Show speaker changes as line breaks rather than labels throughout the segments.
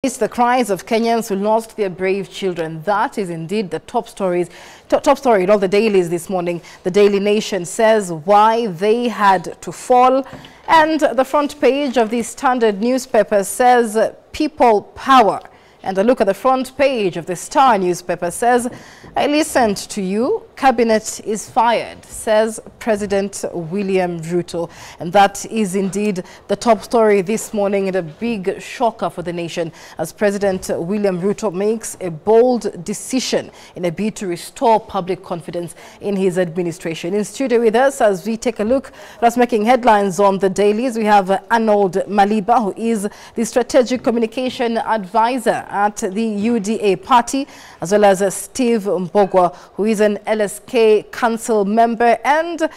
It's the cries of Kenyans who lost their brave children. That is indeed the top story in all the dailies this morning. The Daily Nation says why they had to fall. And the front page of the Standard newspaper says people power. And a look at the front page of the Star newspaper says, I listened to you, cabinet is fired, says President William Ruto. And that is indeed the top story this morning, and a big shocker for the nation as President William Ruto makes a bold decision in a bid to restore public confidence in his administration. In studio with us as we take a look at us making headlines on the dailies, we have Arnold Maliba, who is the strategic communication advisor at the UDA party, as well as Steve Mbogwa, who is an LSK council member and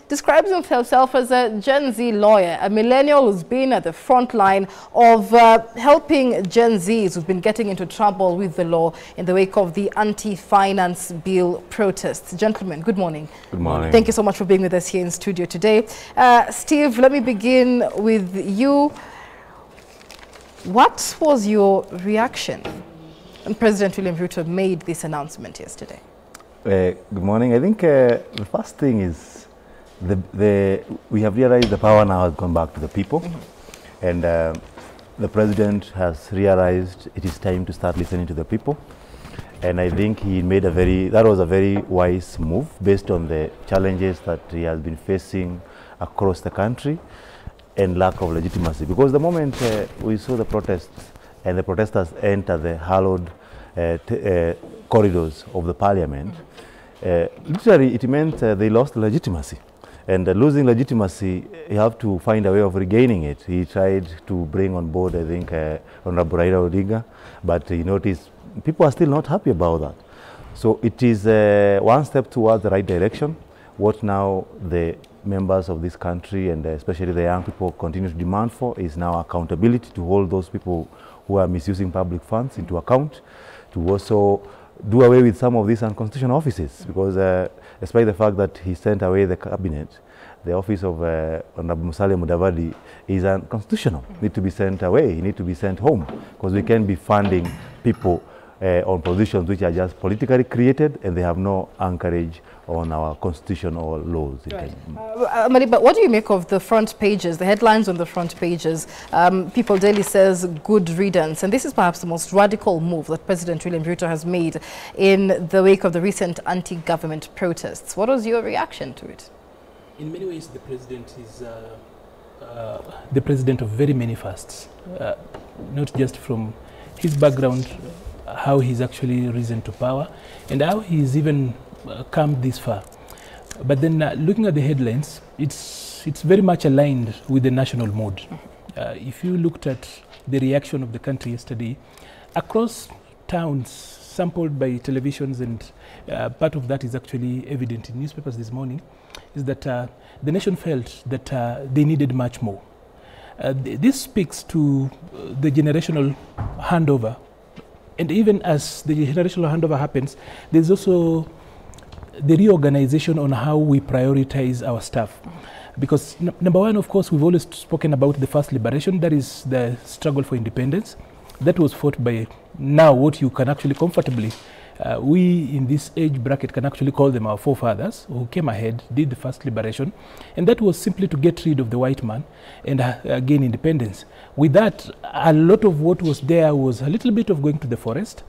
describes himself as a Gen Z lawyer, a millennial who's been at the front line of helping Gen Zs who've been getting into trouble with the law in the wake of the anti-finance bill protests. Gentlemen, good morning.
Good morning.
Thank you so much for being with us here in studio today. Steve, let me begin with you. What was your reaction when President William Ruto made this announcement yesterday?
Good morning. I think the first thing is we have realized the power now has gone back to the people. And the president has realized it is time to start listening to the people. And I think he made that was a very wise move based on the challenges that he has been facing across the country and lack of legitimacy. Because the moment we saw the protests and the protesters enter the hallowed corridors of the parliament, literally it meant they lost legitimacy. And losing legitimacy, you have to find a way of regaining it. He tried to bring on board, I think, Honorable Raila Odinga, but he noticed people are still not happy about that. So it is one step towards the right direction. What now the members of this country and especially the young people continue to demand for is now accountability, to hold those people who are misusing public funds into account, to also do away with some of these unconstitutional offices, because despite the fact that he sent away the cabinet, the office of Honorable Musalia Mudavadi is unconstitutional. Need to be sent away, need to be sent home, because we can't be funding people on positions which are just politically created and they have no anchorage on our constitution or laws.
Right. But what do you make of the front pages, the headlines on the front pages? People Daily says good riddance, and this is perhaps the most radical move that President William Ruto has made in the wake of the recent anti-government protests. What was your reaction to it?
In many ways, the president is the president of very many firsts, not just from his background, how he's actually risen to power, and how he's even come this far. But then looking at the headlines, it's very much aligned with the national mood. If you looked at the reaction of the country yesterday, across towns sampled by televisions, and part of that is actually evident in newspapers this morning, is that the nation felt that they needed much more. This speaks to the generational handover. And even as the generational handover happens, there's also the reorganization on how we prioritize our staff. Because number one, of course, we've always spoken about the first liberation, that is the struggle for independence. That was fought by now what you can actually comfortably, we in this age bracket can actually call them our forefathers who came ahead, did the first liberation. And that was simply to get rid of the white man and gain independence. With that, a lot of what was there was a little bit of going to the forest,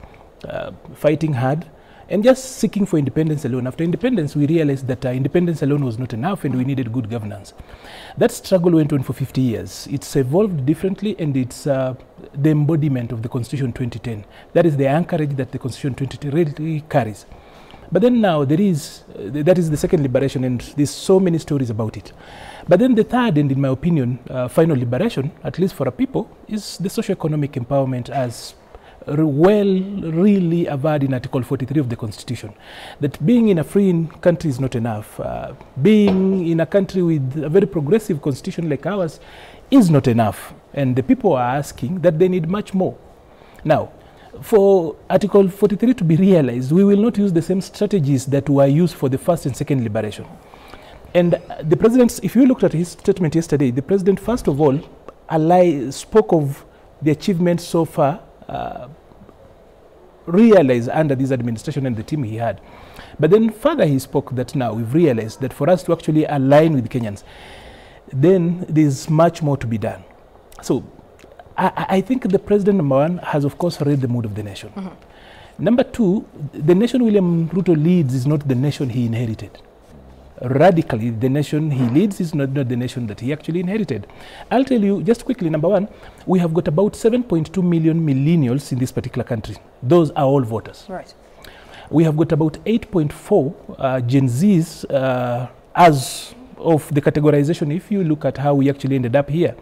fighting hard, and just seeking for independence alone. After independence, we realized that independence alone was not enough and we needed good governance. That struggle went on for 50 years. It's evolved differently, and it's the embodiment of the Constitution 2010. That is the anchorage that the Constitution 2010 really carries. But then now that is the second liberation, and there's so many stories about it. But then the third, and in my opinion, final liberation, at least for a people, is the socio-economic empowerment as really averred in Article 43 of the Constitution. That being in a free country is not enough. Being in a country with a very progressive constitution like ours is not enough. And the people are asking that they need much more. Now, for Article 43 to be realized, we will not use the same strategies that were used for the first and second liberation. And the president, if you looked at his statement yesterday, the president, first of all, spoke of the achievements so far realized under this administration and the team he had. But then further he spoke that now we've realized that for us to actually align with Kenyans, then there's much more to be done. So I think the president, number one, has of course read the mood of the nation. Number two, the nation William Ruto leads is not the nation he inherited. Radically, the nation he leads is not the nation that he actually inherited. I'll tell you just quickly, number one, we have got about 7.2 million millennials in this particular country. Those are all voters.
Right.
We have got about 8.4 Gen Zs as of the categorization, if you look at how we actually ended up here.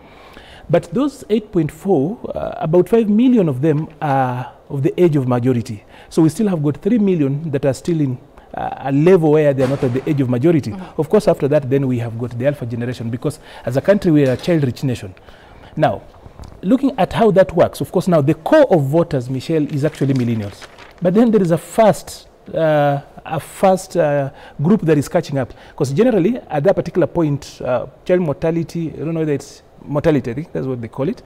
But those 8.4, about 5 million of them are of the age of majority. So we still have got 3 million that are still in a level where they are not at the age of majority. Of course, after that, then we have got the alpha generation, because as a country, we are a child-rich nation. Now, looking at how that works, of course, now the core of voters, Michelle, is actually millennials. But then there is a first group that is catching up. Because generally, at that particular point, child mortality, I don't know whether it's mortality, I think that's what they call it,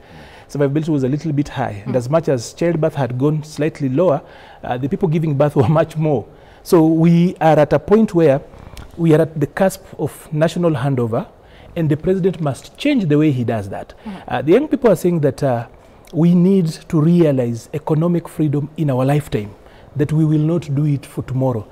survivability was a little bit high. And as much as childbirth had gone slightly lower, the people giving birth were much more. So we are at a point where we are at the cusp of national handover, and the president must change the way he does that. The young people are saying that we need to realize economic freedom in our lifetime, that we will not do it for tomorrow.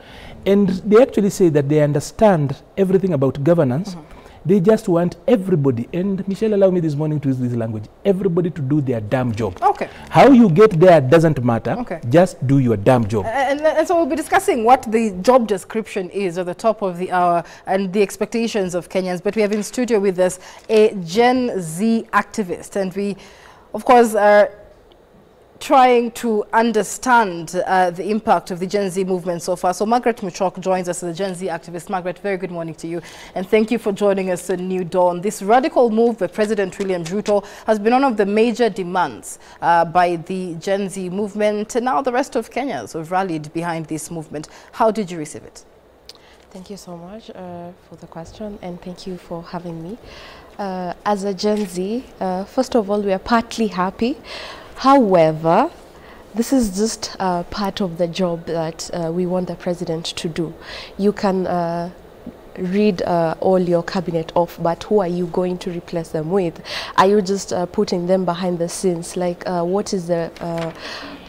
And they actually say that they understand everything about governance. They just want everybody, and Michelle allowed me this morning to use this language, everybody to do their damn job.
Okay.
How you get there doesn't matter.
Okay.
Just do your damn job.
And so we'll be discussing what the job description is at the top of the hour and the expectations of Kenyans. But we have in studio with us a Gen Z activist, and we, of course, are trying to understand the impact of the Gen Z movement so far. So Margaret Muchok joins us as a Gen Z activist. Margaret, very good morning to you, and thank you for joining us on New Dawn. This radical move by President William Ruto has been one of the major demands by the Gen Z movement, and now the rest of Kenyans have rallied behind this movement. How did you receive it?
Thank you so much for the question, and thank you for having me. As a Gen Z, first of all, we are partly happy. However, this is just part of the job that we want the president to do. You can read all your cabinet off, but who are you going to replace them with? Are you just putting them behind the scenes? Like, what is the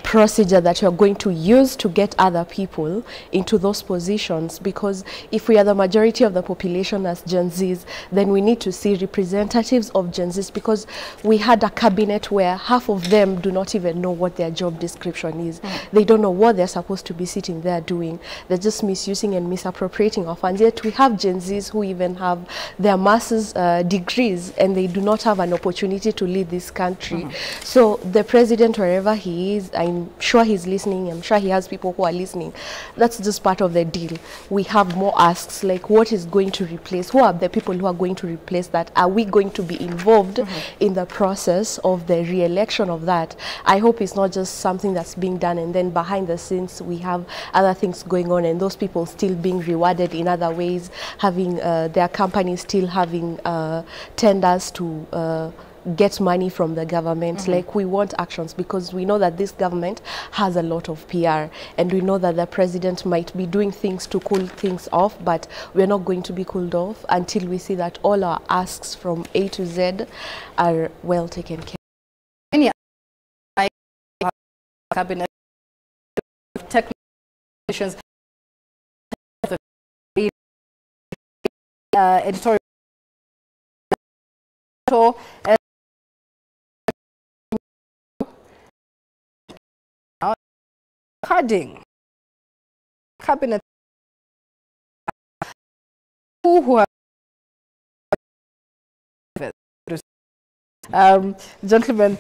procedure that you're going to use to get other people into those positions? Because if we are the majority of the population as Gen Zs, then we need to see representatives of Gen Zs, because we had a cabinet where half of them do not even know what their job description is. They don't know what they're supposed to be sitting there doing. They're just misusing and misappropriating our funds. Yet we have Gen Zs who even have their master's degrees, and they do not have an opportunity to lead this country. So the president, wherever he is, I'm sure he's listening. I'm sure he has people who are listening. That's just part of the deal. We have more asks, like what is going to replace? Who are the people who are going to replace that? Are we going to be involved in the process of the re-election of that? I hope it's not just something that's being done and then behind the scenes we have other things going on, and those people still being rewarded in other ways, having their companies still having tenders to get money from the government. Like, we want actions, because we know that this government has a lot of PR, and we know that the president might be doing things to cool things off, but we're not going to be cooled off until we see that all our asks from A to Z are well taken care of.
Any cabinet technicians, editorial and carding cabinet who are gentlemen,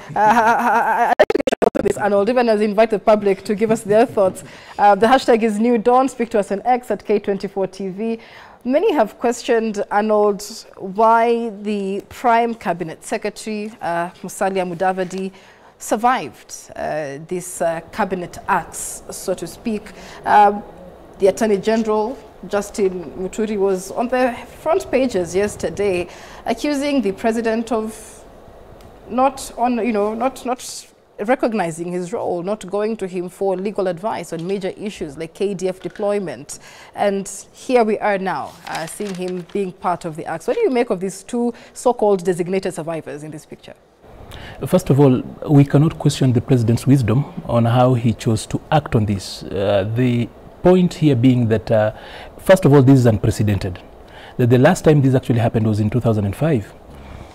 this Arnold, even as invite the public to give us their thoughts. The hashtag is New Dawn. Speak to us on X at K24 TV. Many have questioned, Arnold, why the Prime Cabinet Secretary, Musalia Mudavadi, survived this cabinet acts, so to speak. The Attorney General, Justin Muturi, was on the front pages yesterday accusing the president of not recognizing his role, not going to him for legal advice on major issues like KDF deployment. And here we are now, seeing him being part of the acts. What do you make of these two so-called designated survivors in this picture?
First of all, we cannot question the president's wisdom on how he chose to act on this. The point here being that, first of all, this is unprecedented. That the last time this actually happened was in 2005.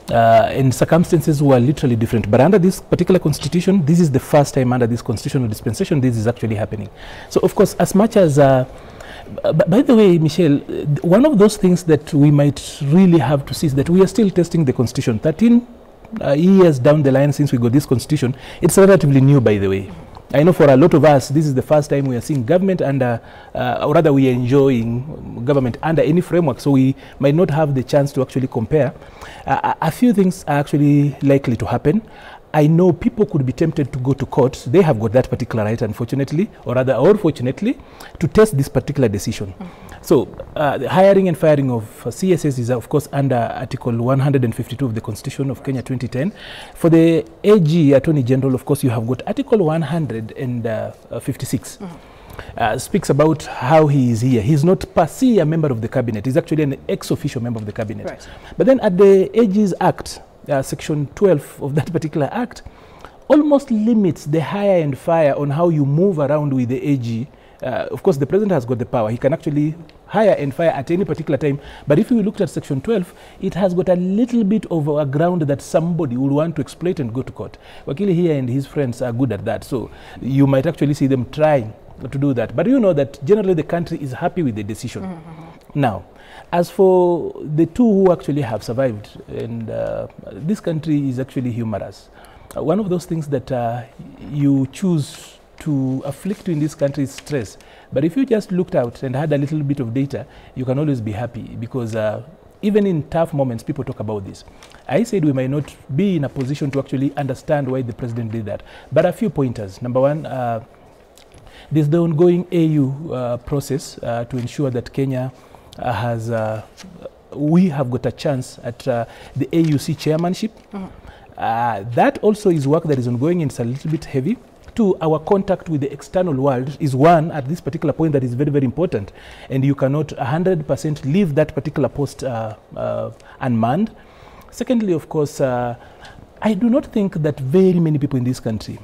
And circumstances were literally different. But under this particular constitution, this is the first time under this constitutional dispensation this is actually happening. So, of course, as much as... by the way, Michelle, one of those things that we might really have to see is that we are still testing the constitution. 13 years down the line since we got this constitution, it's relatively new, by the way. I know for a lot of us, this is the first time we are seeing government under, or rather we are enjoying government under any framework, so we might not have the chance to actually compare. A few things are actually likely to happen. I know people could be tempted to go to court. They have got that particular right, unfortunately, or rather, or fortunately, to test this particular decision. So, the hiring and firing of CSS is, of course, under Article 152 of the Constitution of Kenya 2010. For the AG, Attorney General, of course, you have got Article 156. Speaks about how he is here. He's not per se a member of the cabinet. He's actually an ex-officio member of the cabinet. Right. But then at the AG's Act, Section 12 of that particular Act, almost limits the hire and fire on how you move around with the AG. Of course, the president has got the power. He can actually hire and fire at any particular time. But if you looked at Section 12, it has got a little bit of a ground that somebody will want to exploit and go to court. Wakili here and his friends are good at that. So you might actually see them trying to do that. But you know that generally the country is happy with the decision. Now, as for the two who actually have survived, and this country is actually humorous. One of those things that you choose to afflict you in this country is stress. But if you just looked out and had a little bit of data, you can always be happy, because even in tough moments, people talk about this. I said we might not be in a position to actually understand why the president did that. But a few pointers. Number one, there's the ongoing AU process to ensure that Kenya has, we have got a chance at the AUC chairmanship. That also is work that is ongoing and it's a little bit heavy. Two, our contact with the external world is one at this particular point that is very, very important. And you cannot 100% leave that particular post unmanned. Secondly, of course, I do not think that very many people in this country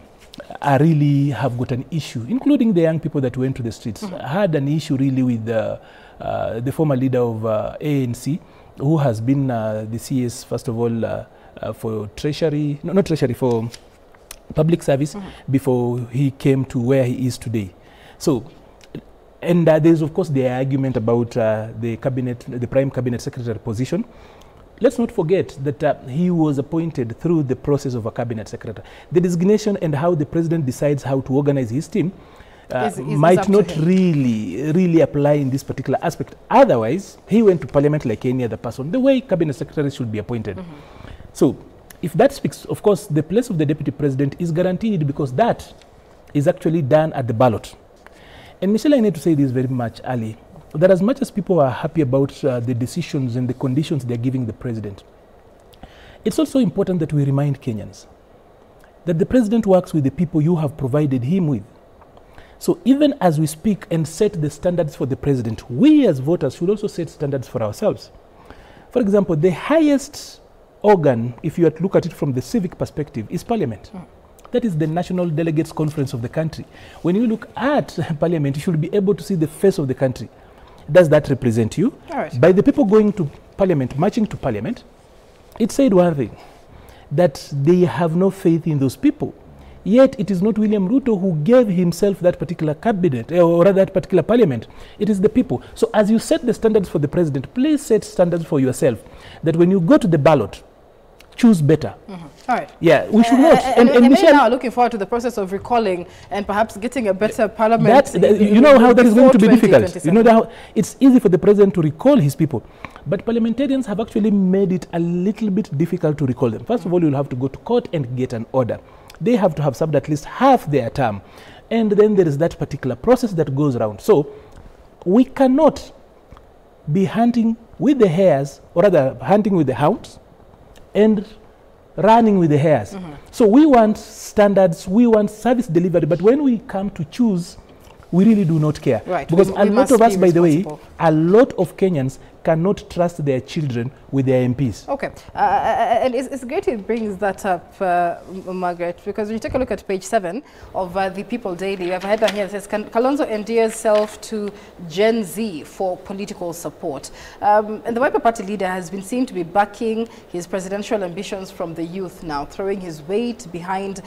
really have got an issue, including the young people that went to the streets, had an issue really with the former leader of ANC, who has been the CS, first of all, for Treasury, no, not Treasury, for public service before he came to where he is today. So, and there's of course the argument about the cabinet, the prime cabinet secretary position. Let's not forget that he was appointed through the process of a cabinet secretary. The designation and how the president decides how to organize his team might not really apply in this particular aspect. Otherwise, he went to parliament like any other person, the way cabinet secretaries should be appointed. So, if that speaks, of course, the place of the deputy president is guaranteed, because that is actually done at the ballot. And Michelle, I need to say this very much early, that as much as people are happy about the decisions and the conditions they're giving the president, it's also important that we remind Kenyans that the president works with the people you have provided him with. So even as we speak and set the standards for the president, we as voters should also set standards for ourselves. For example, the highest organ, if you look at it from the civic perspective, is parliament. That is the national delegates conference of the country. When you look at parliament, you should be able to see the face of the country. Does that represent you? Right. By the people going to parliament, marching to parliament, it said one thing, that they have no faith in those people. Yet it is not William Ruto who gave himself that particular cabinet, or rather that particular parliament. It is the people. So as you set the standards for the president, please set standards for yourself, that when you go to the ballot, choose better. All right. Yeah, we should not.
And Michelle, now looking forward to the process of recalling and perhaps getting a better parliament.
You know how that is going to be difficult. You know how it's easy for the president to recall his people, but parliamentarians have actually made it a little bit difficult to recall them. First of all, you'll have to go to court and get an order. They have to have served at least half their term. And then there is that particular process that goes around. So we cannot be hunting with the hares, or rather hunting with the hounds, and running with the hares. So we want standards, we want service delivery, but when we come to choose, we really do not care.
Right.
Because
we
a lot of us, by the way,
responsible.
a lot of Kenyans cannot trust their children with their MPs.
Okay, and it's great it brings that up, Margaret, because when you take a look at page 7 of the People Daily, you have a headline here that says, Kalonzo endears self to Gen Z for political support. And the Wiper Party leader has been seen to be backing his presidential ambitions from the youth now, throwing his weight behind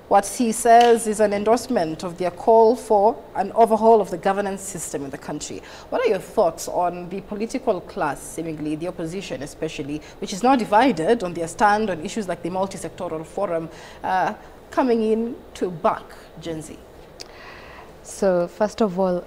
what he says is an endorsement of their call for an overhaul of the governance system in the country. What are your thoughts on the political class, seemingly the opposition especially, which is now divided on their stand on issues like the multi-sectoral forum, coming in to back Gen Z?
So first of all,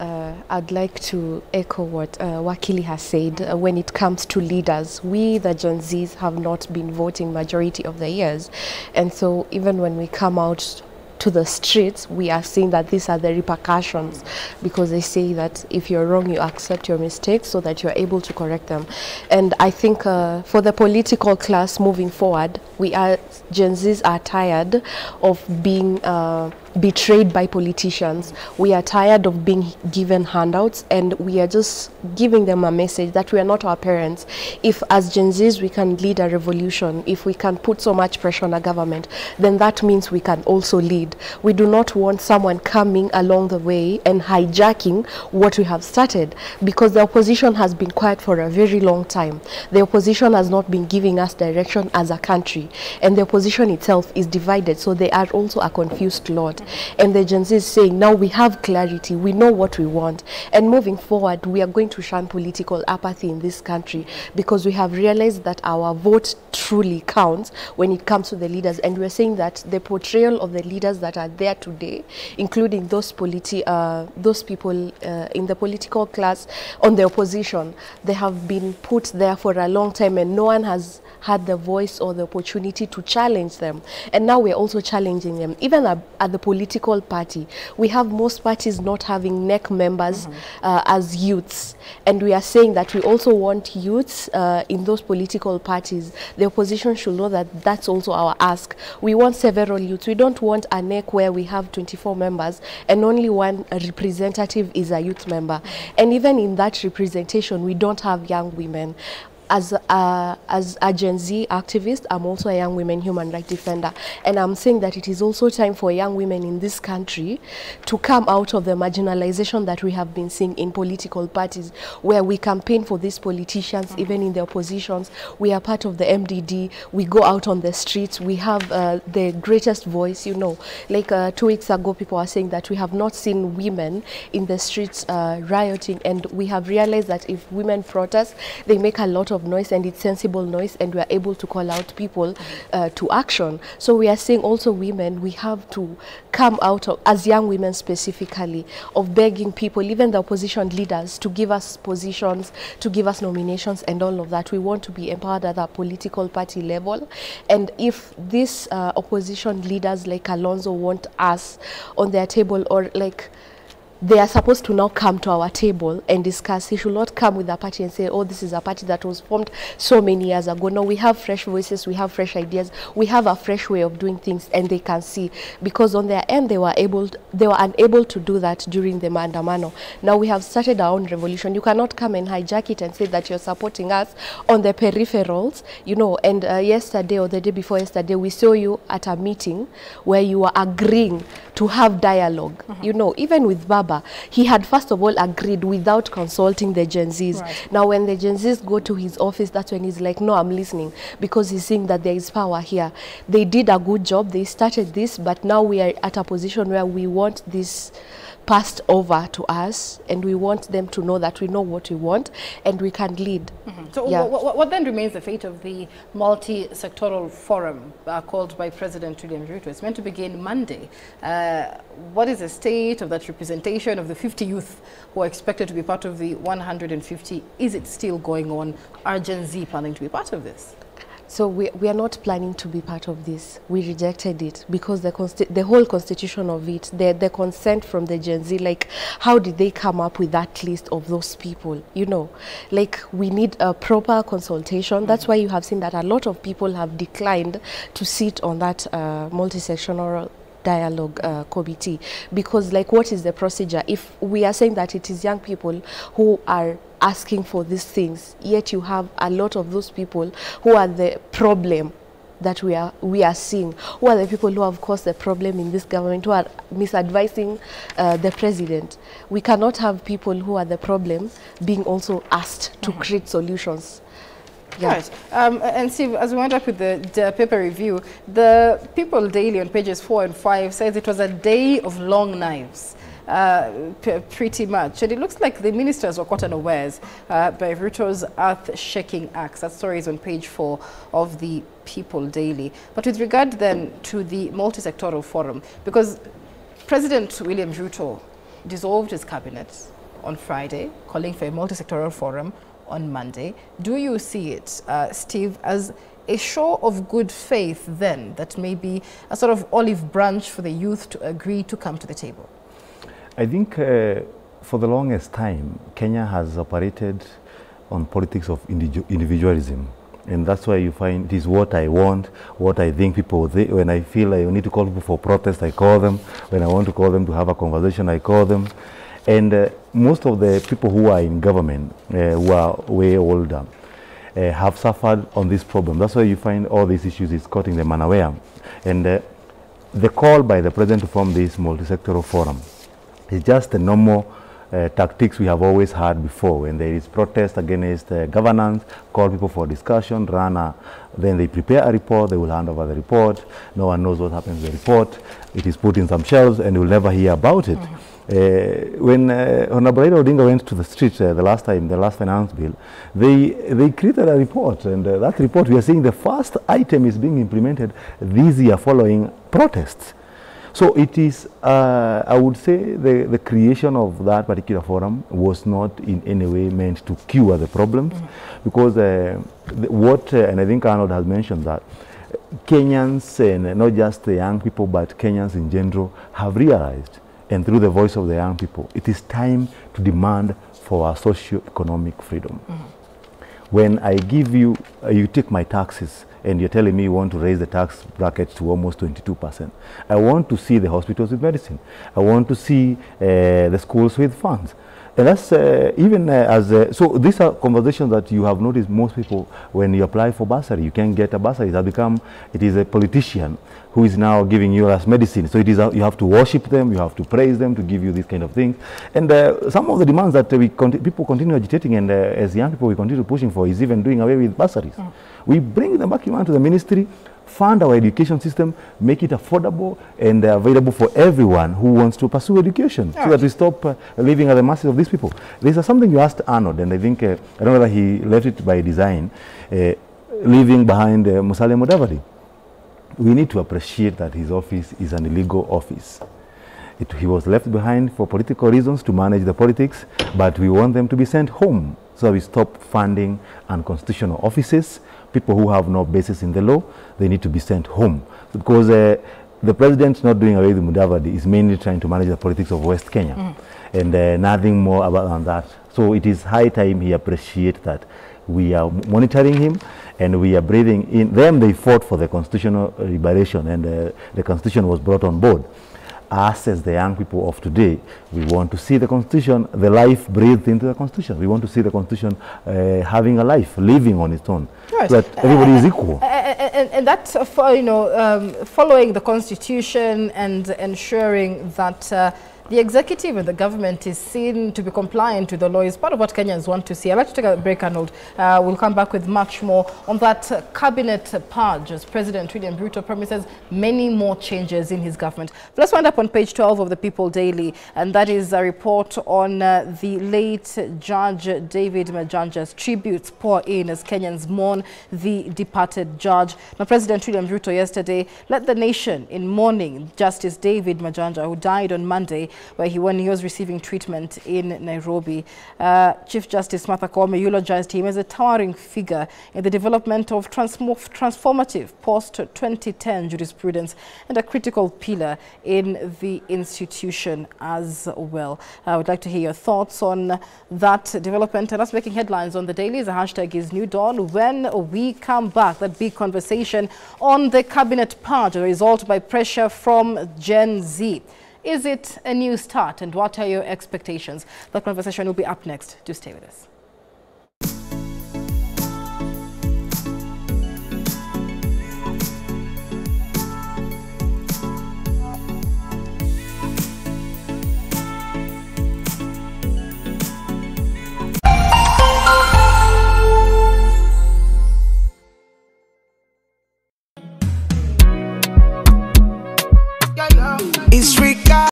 I'd like to echo what Wakili has said when it comes to leaders. We, the Gen Zs, have not been voting majority of the years. And so even when we come out to the streets, we are seeing that these are the repercussions, because they say that if you're wrong, you accept your mistakes so that you're able to correct them. And I think for the political class moving forward, Gen Zs are tired of being betrayed by politicians. We are tired of being given handouts, and we are just giving them a message that we are not our parents. If as Gen Zs we can lead a revolution, if we can put so much pressure on a government, then that means we can also lead. We do not want someone coming along the way and hijacking what we have started, because the opposition has been quiet for a very long time. The opposition has not been giving us direction as a country, and the opposition itself is divided, so they are also a confused lot. And the Gen Z is saying, now we have clarity, we know what we want, and moving forward we are going to shun political apathy in this country, because we have realized that our vote truly counts when it comes to the leaders. And we're saying that the portrayal of the leaders that are there today, including those people in the political class on the opposition, they have been put there for a long time, and no one has had the voice or the opportunity to challenge them. And now we're also challenging them. Even at the political party, we have most parties not having NEC members as youths. And we are saying that we also want youths in those political parties. The opposition should know that that's also our ask. We want several youths. We don't want a NEC where we have 24 members and only one representative is a youth member. And even in that representation, we don't have young women. As a Gen Z activist, I'm also a young women human rights defender, and I'm saying that it is also time for young women in this country to come out of the marginalization that we have been seeing in political parties, where we campaign for these politicians, even in the oppositions. We are part of the MDD, we go out on the streets, we have the greatest voice, you know. Like 2 weeks ago, people are saying that we have not seen women in the streets rioting, and we have realized that if women protest, they make a lot of noise, and it's sensible noise, and we are able to call out people to action. So we are saying also women, we have to come out of, as young women specifically, of begging people, even the opposition leaders, to give us positions, to give us nominations and all of that. We want to be empowered at the political party level. And if these opposition leaders like Kalonzo want us on their table, or like they are supposed to now come to our table and discuss. He should not come with a party and say, oh, this is a party that was formed so many years ago. No, we have fresh voices, we have fresh ideas, we have a fresh way of doing things, and they can see. Because on their end, they were unable to do that during the maandamano. Now we have started our own revolution. You cannot come and hijack it and say that you're supporting us on the peripherals, you know. And yesterday or the day before yesterday, we saw you at a meeting where you were agreeing to have dialogue, you know, even with Baba. He had first of all agreed without consulting the Gen Zs. Right. Now when the Gen Zs go to his office, that's when he's like, no, I'm listening, because he's seeing that there is power here. They did a good job, they started this, but now we are at a position where we want this passed over to us, and we want them to know that we know what we want and we can lead.
So yeah. What then remains the fate of the multi-sectoral forum called by President William Ruto? It's meant to begin Monday. What is the state of that representation of the 50 youth who are expected to be part of the 150? Is it still going on? Are Gen Z planning to be part of this?
So we are not planning to be part of this. We rejected it because the whole constitution of it, the consent from the Gen Z, like how did they come up with that list of those people? You know, like we need a proper consultation. That's why you have seen that a lot of people have declined to sit on that multi-sectional dialogue committee, because like what is the procedure if we are saying that it is young people who are asking for these things, yet you have a lot of those people who are the problem that we are seeing, who are the people who have caused the problem in this government, who are misadvising the president. We cannot have people who are the problem being also asked to create solutions. Yeah.
Right. And see, as we went up with the paper review, the People Daily on pages 4 and 5 says it was a day of long knives. Pretty much. And it looks like the ministers were caught unawares by Ruto's earth-shaking acts. That story is on page 4 of the People Daily. But with regard then to the multi-sectoral forum, because President William Ruto dissolved his cabinet on Friday, calling for a multi-sectoral forum on Monday. Do you see it, Steve, as a show of good faith then, that may be a sort of olive branch for the youth to agree to come to the table?
I think for the longest time, Kenya has operated on politics of individualism. And that's why you find it is what I want, what I think people, when I feel I need to call people for protest, I call them. When I want to call them to have a conversation, I call them. And most of the people who are in government, who are way older, have suffered on this problem. That's why you find all these issues is caught in them unaware. And the call by the president to form this multi-sectoral forum is just the normal tactics we have always had before. When there is protest against governance, call people for discussion, then they prepare a report, they will hand over the report. No one knows what happens to the report. It is put in some shelves and you'll never hear about it. When Honorable Odinga went to the street the last time, the last finance bill, they created a report, and that report, we are seeing the first item is being implemented this year following protests. So it is, I would say, the creation of that particular forum was not in any way meant to cure the problems, because and I think Arnold has mentioned that, Kenyans, and not just the young people, but Kenyans in general, have realized, and through the voice of the young people, it is time to demand for our socio-economic freedom. When I give you, you take my taxes, and you're telling me you want to raise the tax bracket to almost 22%. I want to see the hospitals with medicine. I want to see the schools with funds. And that's so these are conversations that you have noticed most people, when you apply for bursary, you can get a bursary. It is a politician who is now giving you as medicine. So it is, you have to worship them, you have to praise them to give you these kind of things. And some of the demands that people continue agitating, and as young people we continue pushing for, is even doing away with bursaries. We bring them back into the ministry, fund our education system, make it affordable and available for everyone who wants to pursue education, so that we stop living at the mercy of these people. This is something you asked Arnold, and I think, I don't know whether he left it by design, leaving behind Musalia Mudavadi. We need to appreciate that his office is an illegal office. He was left behind for political reasons, to manage the politics, but we want them to be sent home, so we stop funding unconstitutional offices. People who have no basis in the law, they need to be sent home. Because the president not doing away with Mudavadi is mainly trying to manage the politics of West Kenya. And nothing more than that. So it is high time he appreciates that we are monitoring him and we are breathing in. Them, they fought for the constitutional liberation, and the constitution was brought on board. Us, as the young people of today, we want to see the constitution, the life breathed into the constitution. We want to see the constitution having a life, living on its own, so that everybody is equal.
And that's, following the constitution and ensuring that the executive and the government is seen to be compliant with the law is part of what Kenyans want to see. I'd like to take a break, Arnold. We'll come back with much more on that cabinet purge, as President William Ruto promises many more changes in his government. But let's wind up on page 12 of the People Daily, and that is a report on the late Judge David Majanja's tributes pour in as Kenyans mourn the departed judge. charge. Now, President William Ruto yesterday led the nation in mourning Justice David Majanja, who died on Monday when he was receiving treatment in Nairobi. Chief Justice Martha Koome eulogized him as a towering figure in the development of transformative post-2010 jurisprudence and a critical pillar in the institution as well. I would like to hear your thoughts on that development, and that's making headlines on the dailies. The hashtag is New Dawn. When we come back, that big conversation on the cabinet purge, a result by pressure from Gen Z. Is it a new start, and what are your expectations? That conversation will be up next. Do stay with us.